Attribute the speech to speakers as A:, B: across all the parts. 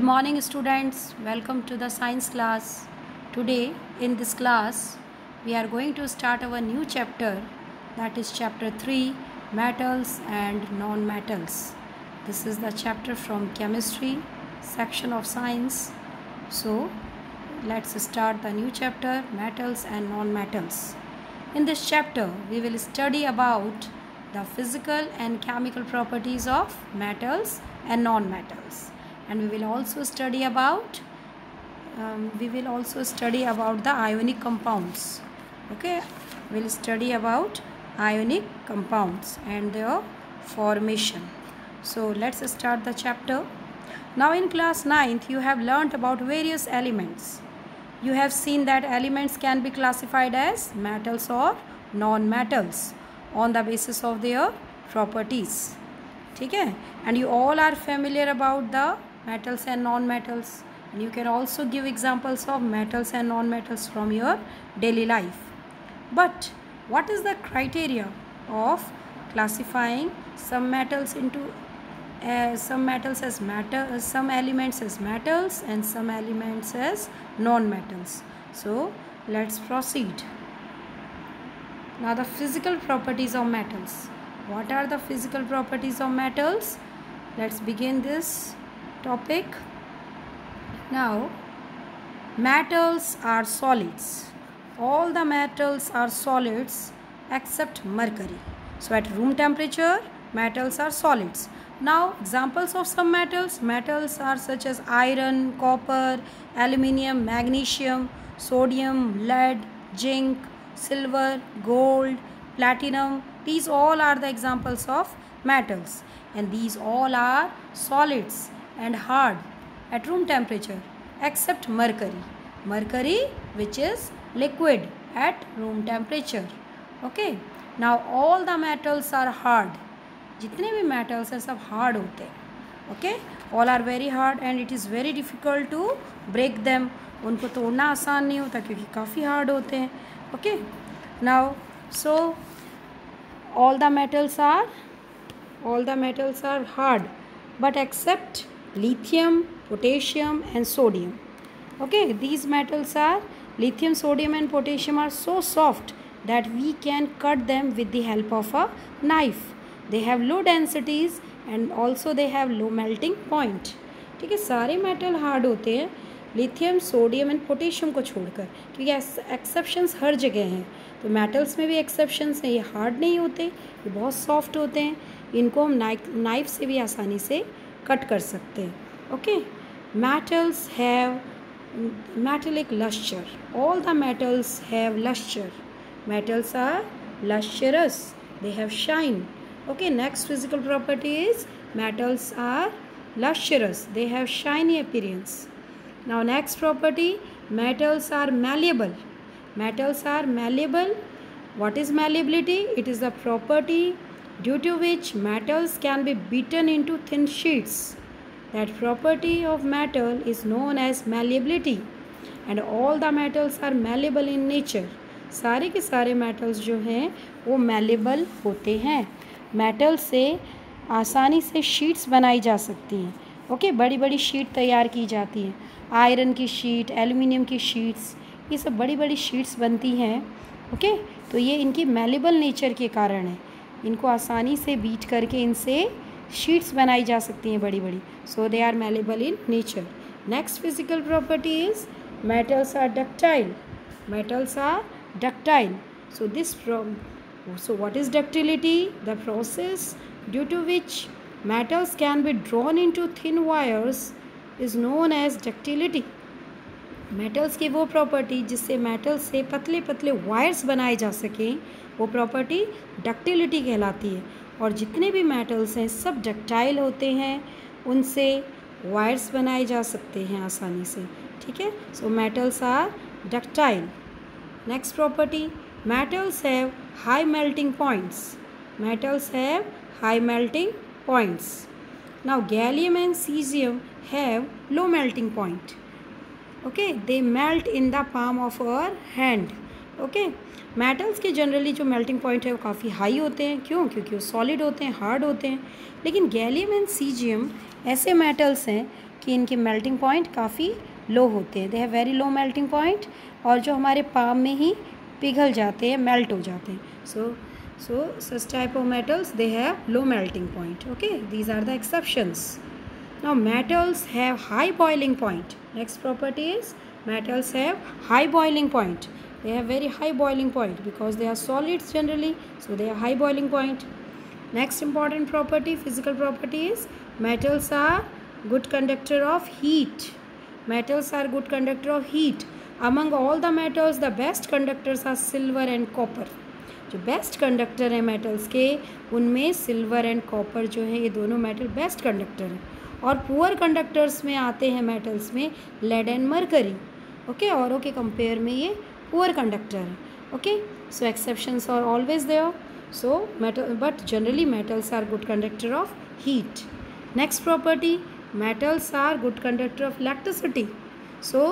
A: morning students, welcome to the science class. Today in this class we are going to start our new chapter, that is chapter 3, metals and non-metals. This is the chapter from chemistry section of science. So let's start the new chapter, metals and non-metals. In this chapter we will study about the physical and chemical properties of metals and non-metals, and we will also study about the ionic compounds. Okay, we'll study about ionic compounds and their formation. So let's start the chapter. Now in class 9th you have learnt about various elements. You have seen that elements can be classified as metals or non-metals on the basis of their properties. ठीक है, and you all are familiar about the metals and non-metals, and you can also give examples of metals and non-metals from your daily life. But what is the criteria of classifying some metals into some elements as metals and some elements as non-metals? So let's proceed. Now the physical properties of metals. What are the physical properties of metals? Let's begin this topic. Now, metals are solids. All the metals are solids except mercury. So at room temperature, metals are solids. Now, examples of some metals. Metals are such as iron, copper, aluminium, magnesium, sodium, lead, zinc, silver, gold, platinum. These all are the examples of metals, and these all are solids and hard at room temperature except mercury. Mercury, which is liquid at room temperature. Okay. Now all the metals are hard. जितने भी metals हैं सब hard होते हैं. Okay. All are very hard and it is very difficult to break them. उनको तोड़ना आसान नहीं होता क्योंकि काफ़ी hard होते हैं. Okay. Now so all the metals are hard, but except lithium, potassium and sodium. Okay, these metals are lithium, sodium and potassium are so soft that we can cut them with the help of a knife. They have low densities and also they have low melting point. ठीक है, सारे metal hard होते हैं lithium, sodium and potassium को छोड़कर, क्योंकि exceptions हर जगह हैं. तो मेटल्स में भी एक्सेप्शंस हैं. ये हार्ड नहीं होते, ये बहुत सॉफ्ट होते हैं. इनको हम नाइफ से भी आसानी से कट कर सकते हैं. Okay. Metals have metallic lustre. All the metals have lustre. Metals are lustrous. They have shine. Okay. Next physical property is metals are lustrous. They have shiny appearance. Now next property, metals are malleable. Metals are malleable. What is malleability? It is the property due to which metals can be beaten into thin sheets. That property of metal is known as malleability. And all the metals are malleable in nature. सारे के सारे metals जो हैं वो malleable होते हैं. Metal से आसानी से शीट्स बनाई जा सकती हैं. ओके. बड़ी बड़ी शीट तैयार की जाती हैं. आयरन की शीट, एल्युमिनियम की शीट्स, ये सब बड़ी बड़ी शीट्स बनती हैं. ओके. तो ये इनकी मैलेबल नेचर के कारण है. इनको आसानी से बीट करके इनसे शीट्स बनाई जा सकती हैं बड़ी बड़ी. So they are malleable in nature. Next physical property is metals are ductile. Metals are ductile. So what is ductility? The process due to which metals can be drawn into thin wires is known as ductility. metals की वो property जिससे metals से पतले पतले wires बनाए जा सकें, वो प्रॉपर्टी डक्टिलिटी कहलाती है. और जितने भी metals हैं सब डक्टाइल होते हैं, उनसे वायर्स बनाए जा सकते हैं आसानी से. ठीक है. सो metals are ductile. Next property, metals have high melting points. Metals have high melting points. Now gallium and cesium have low melting point. Okay, they melt in the palm of our hand. Okay, metals के generally जो melting point है वो काफ़ी high होते हैं. क्यों? क्योंकि वो सॉलिड होते हैं, हार्ड होते हैं. लेकिन गैलियम एंड सीजियम ऐसे मेटल्स हैं कि इनके मेल्टिंग पॉइंट काफ़ी लो होते हैं, they have very low melting point, और जो हमारे पाम में ही पिघल जाते हैं, मेल्ट हो जाते हैं. So such type of metals, they have low melting point. Okay, these are the exceptions. Now metals have high boiling point. Next property is metals have high boiling point. They have very high boiling point because they are solids generally, so they have high boiling point. Next important property, physical property, is metals are good conductor of heat. Metals are good conductor of heat. Among all the metals, the best conductors are silver and copper. जो best conductor हैं metals के, उनमें silver and copper जो है, ये दोनों metal best conductor हैं. और पुअर कंडक्टर्स में आते हैं मेटल्स में लेड एंड मरकरी. ओके, औरों के कंपेयर में ये पुअर कंडक्टर है. Okay, so exceptions are always there. So metal, but generally metals are good conductor of heat. Next property, metals are good conductor of electricity. So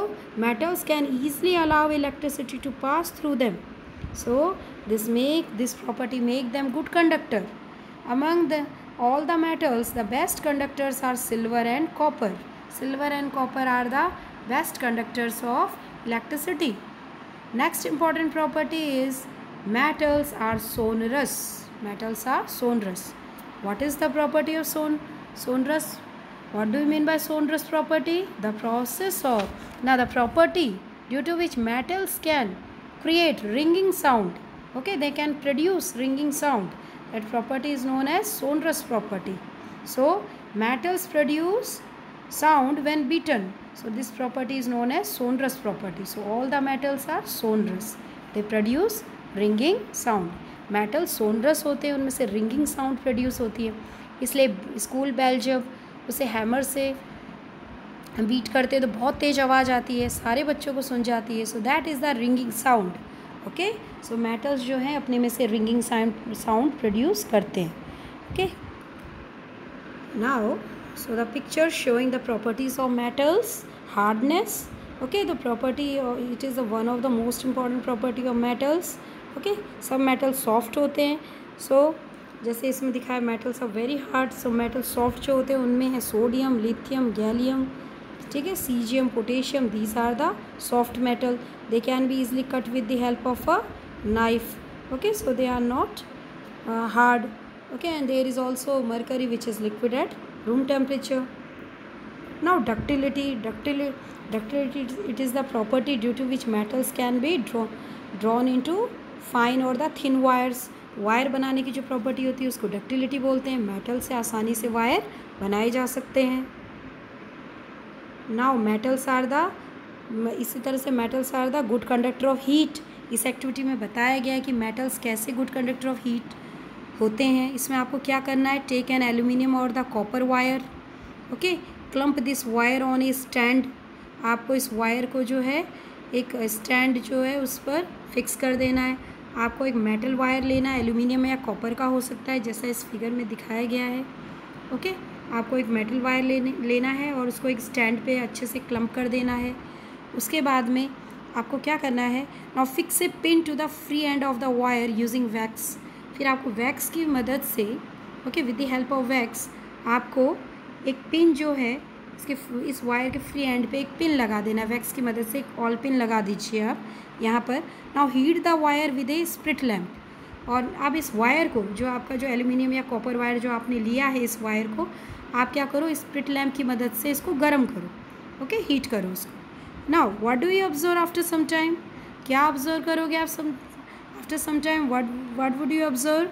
A: metals can easily allow electricity to pass through them. So this property make them good conductor. Among all the metals, the best conductors are silver and copper. Silver and copper are the best conductors of electricity. Next important property is metals are sonorous. Metals are sonorous. What is the property of sonorous? What do you mean by sonorous property? The property due to which metals can create ringing sound. Okay, they can produce ringing sound. That property is known as sonorous property. So metals produce sound when beaten. So this property is known as sonorous property. So all the metals are sonorous. They produce ringing sound. Metals sonorous होते हैं, उनमें से ringing sound produce होती है. इसलिए school bell जब उसे hammer से बीट करते हैं तो बहुत तेज़ आवाज़ आती है, सारे बच्चों को सुन जाती है. So that is the ringing sound. Okay, so metals जो हैं अपने में से रिंगिंग साउंड प्रोड्यूस करते हैं. Okay, now so the picture showing the properties of metals. Hardness. Okay, the property, it is one of the most important property of metals. Okay, सब metals soft होते हैं. सो जैसे इसमें दिखाया metals are very hard. So metal soft जो होते हैं उनमें है सोडियम, लिथियम, गैलियम, ठीक है, caesium, potassium. These are the soft metal. They can be easily cut with the help of a knife. Okay, so they are not hard. Okay, and there is also mercury which is liquid at room temperature. Now ductility. It is the property due to which metals can be drawn into fine और the thin wires. Wire बनाने की जो property होती है उसको ductility बोलते हैं. Metal से आसानी से वायर बनाए जा सकते हैं. नाउ मेटल्स आर द, इसी तरह से metals are the good conductor of heat. इस एक्टिविटी में बताया गया है कि मेटल्स कैसे गुड कंडक्टर ऑफ हीट होते हैं. इसमें आपको क्या करना है, टेक एन एल्यूमिनियम और the copper wire. Okay, clump this wire on A stand. आपको इस वायर को जो है एक स्टैंड जो है उस पर फिक्स कर देना है. आपको एक मेटल वायर लेना है, एल्यूमिनियम या कॉपर का हो सकता है जैसा इस फिगर में दिखाया गया है. ओके, आपको एक मेटल वायर लेना है और उसको एक स्टैंड पे अच्छे से क्लम्प कर देना है. उसके बाद में आपको क्या करना है, now fix a pin to the free end of the wire using wax. फिर आपको वैक्स की मदद से, okay, with the help of wax आपको एक पिन जो है इसके, इस वायर के फ्री एंड पे एक पिन लगा देना. वैक्स की मदद से एक ऑल पिन लगा दीजिए आप यहाँ पर. Now heat the wire with A spirit lamp. और अब इस वायर को, जो आपका जो एल्यूमिनियम या कॉपर वायर जो आपने लिया है, इस वायर को आप क्या करो, स्प्रिट लैम्प की मदद से इसको गर्म करो. ओके, हीट करो उसको. Now what do you observe after some time? क्या ऑब्जर्व करोगे आप after some time? What would you observe?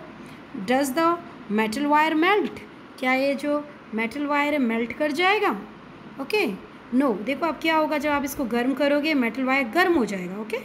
A: Does the metal wire melt? क्या ये जो मेटल वायर है मेल्ट कर जाएगा? Okay, no. देखो अब क्या होगा, जब आप इसको गर्म करोगे मेटल वायर गर्म हो जाएगा. ओके,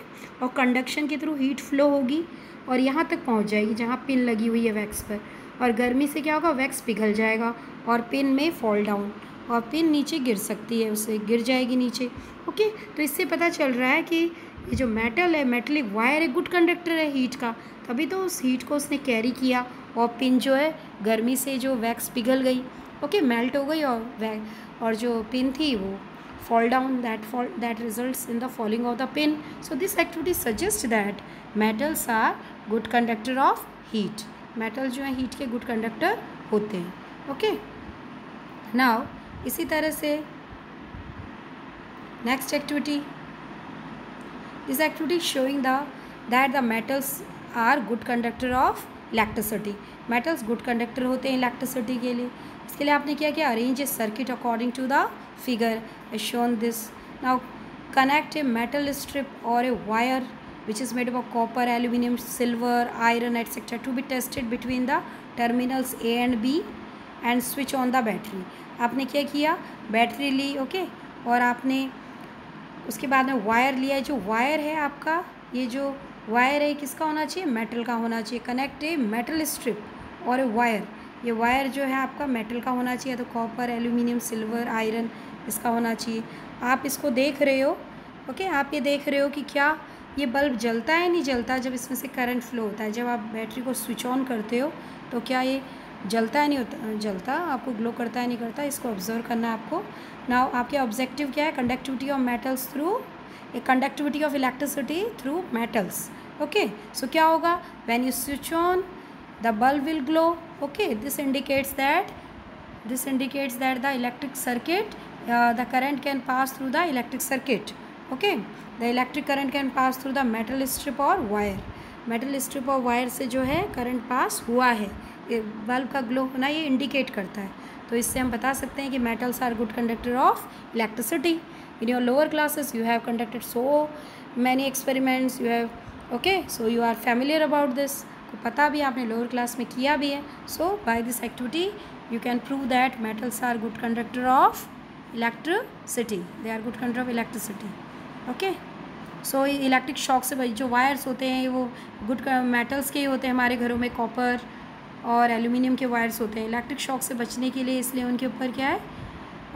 A: और कंडक्शन के थ्रू हीट फ्लो होगी और यहाँ तक पहुँच जाएगी जहाँ पिन लगी हुई है वैक्स पर. और गर्मी से क्या होगा, वैक्स पिघल जाएगा और पिन में फॉल डाउन, और पिन नीचे गिर सकती है, उससे गिर जाएगी नीचे. ओके, तो इससे पता चल रहा है कि ये जो मेटल है, मेटलिक वायर है, गुड कंडक्टर है हीट का. तभी तो उस हीट को उसने कैरी किया और पिन जो है गर्मी से जो वैक्स पिघल गई, ओके, मेल्ट हो गई, और जो पिन थी वो fall down. That results in the falling of the pin. So this activity suggests that metals are good conductor of heat. Metal जो है हीट के गुड कंडक्टर होते हैं. ओके, नाउ इसी तरह से Next activity. This activity is showing that the metals are good conductor of electricity. Metals good conductor होते हैं electricity के लिए. इसके लिए आपने क्या किया? Arrange a circuit according to the figure as shown this. Now connect a metal strip or a wire which is made up of copper, aluminium, silver, iron, etc. to be tested between the terminals A and B and switch on the battery. आपने क्या किया? Battery ली, okay, और आपने उसके बाद में wire लिया. जो वायर है आपका, ये जो वायर है किसका होना चाहिए? मेटल का होना चाहिए. कनेक्ट ए मेटल स्ट्रिप और ए वायर. ये वायर जो है आपका मेटल का होना चाहिए, तो कॉपर, एल्यूमिनियम, सिल्वर, आयरन इसका होना चाहिए. आप इसको देख रहे हो, ओके, आप ये देख रहे हो कि क्या ये बल्ब जलता है नहीं जलता जब इसमें से करंट फ्लो होता है. जब आप बैटरी को स्विच ऑन करते हो तो क्या ये जलता है नहीं होता? जलता, आपको ग्लो करता है नहीं करता, इसको ऑब्जर्व करना है आपको. नाउ आपके ऑब्जेक्टिव क्या है? Conductivity of metals through a conductivity of electricity through metals. Okay, so क्या होगा? When you switch on the bulb will glow. Okay, this indicates that the electric circuit, the current can pass through the electric circuit. Okay, the electric current can pass through the metal strip और wire. Metal strip और wire से जो है current pass हुआ है. ये bulb का glow होना ये इंडिकेट करता है. तो इससे हम बता सकते हैं कि metals are good conductor of electricity. In your lower classes you have conducted so many experiments, you have, okay, so you are familiar about this. को पता भी आपने लोअर क्लास में किया भी है. So by this activity you can prove that metals are good conductor of electricity. They are good conductor of electricity. Okay, so electric shock से जो वायर्स होते हैं वो गुड मेटल्स के ही होते हैं. हमारे घरों में कॉपर और एल्यूमिनियम के वायर्स होते हैं. इलेक्ट्रिक शॉक से बचने के लिए इसलिए उनके ऊपर क्या है?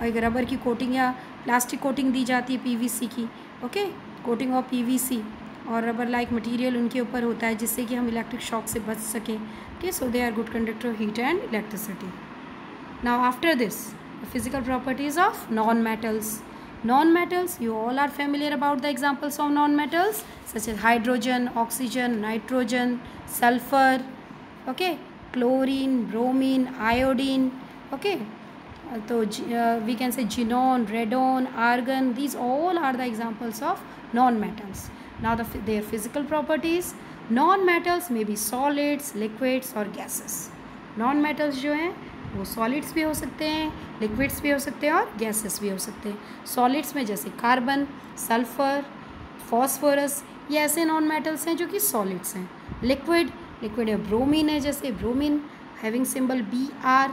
A: एक रबर की कोटिंग या प्लास्टिक कोटिंग दी जाती है, पीवीसी की. ओके, कोटिंग ऑफ पीवीसी और रबर लाइक मटेरियल उनके ऊपर होता है जिससे कि हम इलेक्ट्रिक शॉक से बच सकें. Okay, so they are good conductor of heat and electricity. Now after this physical properties of non metals. Non-metals, you all are familiar about the examples of non-metals such as hydrogen, oxygen, nitrogen, sulfur, okay, chlorine, bromine, iodine, okay. So we can say xenon, radon, argon. These all are the examples of non-metals. Now their physical properties. Non-metals may be solids, liquids or gases. Non-metals जो हैं वो solids भी हो सकते हैं, liquids भी हो सकते हैं और गैसेस भी हो सकते हैं. सॉलिड्स में जैसे कार्बन, सल्फ़र, फॉस्फोरस, ये ऐसे नॉन मेटल्स हैं जो कि सॉलिड्स हैं. लिक्विड में ब्रोमीन है, जैसे bromine having symbol BR.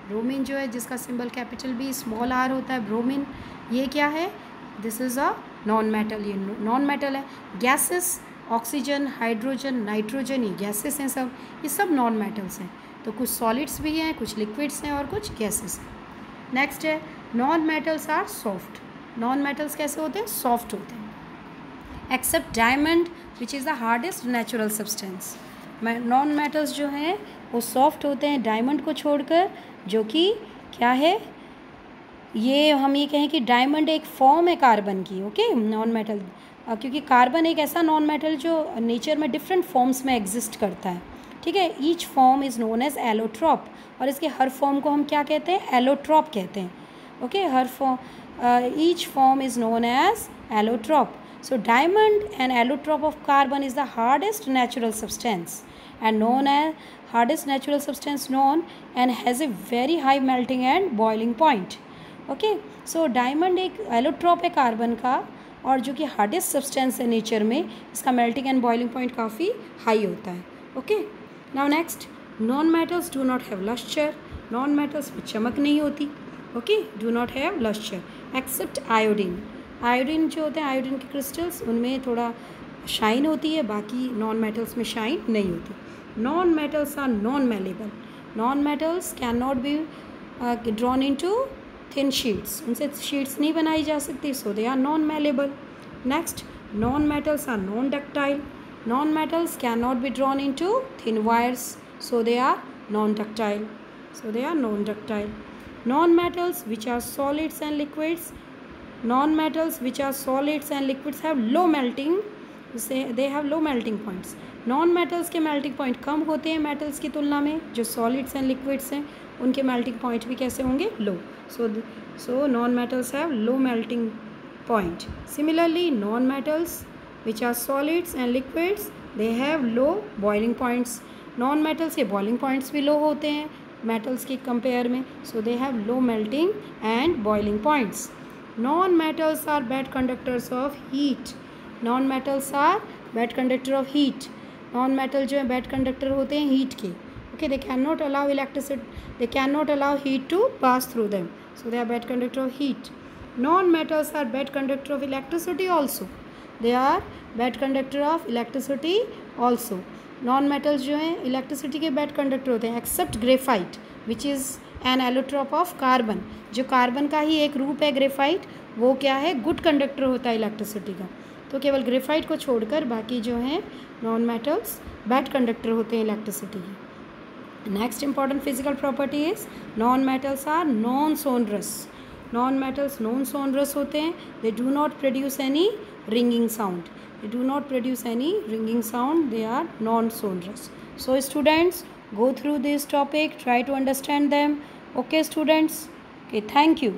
A: Bromine जो है जिसका symbol capital B small r होता है, ब्रोमीन. ये क्या है? This is a non metal, ये नॉन मेटल है. गैसेस, ऑक्सीजन, हाइड्रोजन, नाइट्रोजन, ये गैसेस हैं सब, ये सब नॉन मेटल्स हैं. तो कुछ सॉलिड्स भी हैं, कुछ लिक्विड्स हैं और कुछ गैसेस हैं. नेक्स्ट है non metals are soft. Non metals कैसे होते हैं? सॉफ्ट होते हैं. Except diamond which is the hardest natural substance. Non metals जो हैं वो सॉफ्ट होते हैं डायमंड को छोड़कर, जो कि क्या है? ये हम ये कहें कि डायमंड एक फॉर्म है कार्बन की. ओके, नॉन मेटल, क्योंकि कार्बन एक ऐसा नॉन मेटल जो नेचर में डिफरेंट फॉर्म्स में एग्जिस्ट करता है. ठीक है, each form is known as allotrope. और इसके हर फॉर्म को हम क्या कहते हैं? एलोट्रॉप कहते हैं. ओके, हर form, each form is known as allotrope. So diamond and allotrope of carbon is the hardest natural substance and known as hardest natural substance known and has a very high melting and boiling point. Okay, so diamond एक allotrope है carbon का और जो कि hardest substance है nature में, इसका melting and boiling point काफ़ी हाई होता है. Okay, now next, non metals do not have lustre. Non metals में चमक नहीं होती. Okay, do not have lustre except iodine. Iodine जो होते हैं, आयोडीन के क्रिस्टल्स, उनमें थोड़ा शाइन होती है, बाकी नॉन मेटल्स में शाइन नहीं होती. Non metals are non malleable. Non metals can not be drawn into thin sheets. उनसे शीट्स नहीं बनाई जा सकती, so they are non malleable. Next, non metals are non ductile. Non metals can not be drawn into thin wires, so they are non-ductile. Non-metals which are solids and liquids. Non-metals which are solids and liquids have low melting. They have low melting points. Non-metals के melting point कम होते हैं metals की तुलना में. जो solids and liquids हैं उनके melting point भी कैसे होंगे? low. So non-metals have low melting point. Similarly, non-metals which are solids and liquids, they have low boiling points. Non-metals के boiling points भी low होते हैं metals के compare में, so they have low melting and boiling points. Non-metals are bad conductors of heat. Non-metals are bad conductor of heat. Non-metal जो है bad conductor होते हैं heat के. Okay, they cannot allow electricity, they cannot allow heat to pass through them, so they are bad conductor of heat. Non-metals are bad conductor of electricity also. They are bad conductor of electricity also. Non-metals जो हैं electricity के bad conductor होते हैं, except graphite which is an allotrope of carbon. जो carbon का ही एक रूप है ग्रेफाइट, वो क्या है, गुड कंडक्टर होता है इलेक्ट्रिसिटी का. तो केवल ग्रेफाइट को छोड़कर बाकी जो हैं नॉन मेटल्स बैड कंडक्टर होते हैं इलेक्ट्रिसिटी की. Next important physical property is non metals are non sonorous. Non metals non sonorous होते हैं. They do not produce any ringing sound. They do not produce any ringing sound. They are non-sonorous. So students, go through this topic, try to understand them. Okay students? Okay, thank you.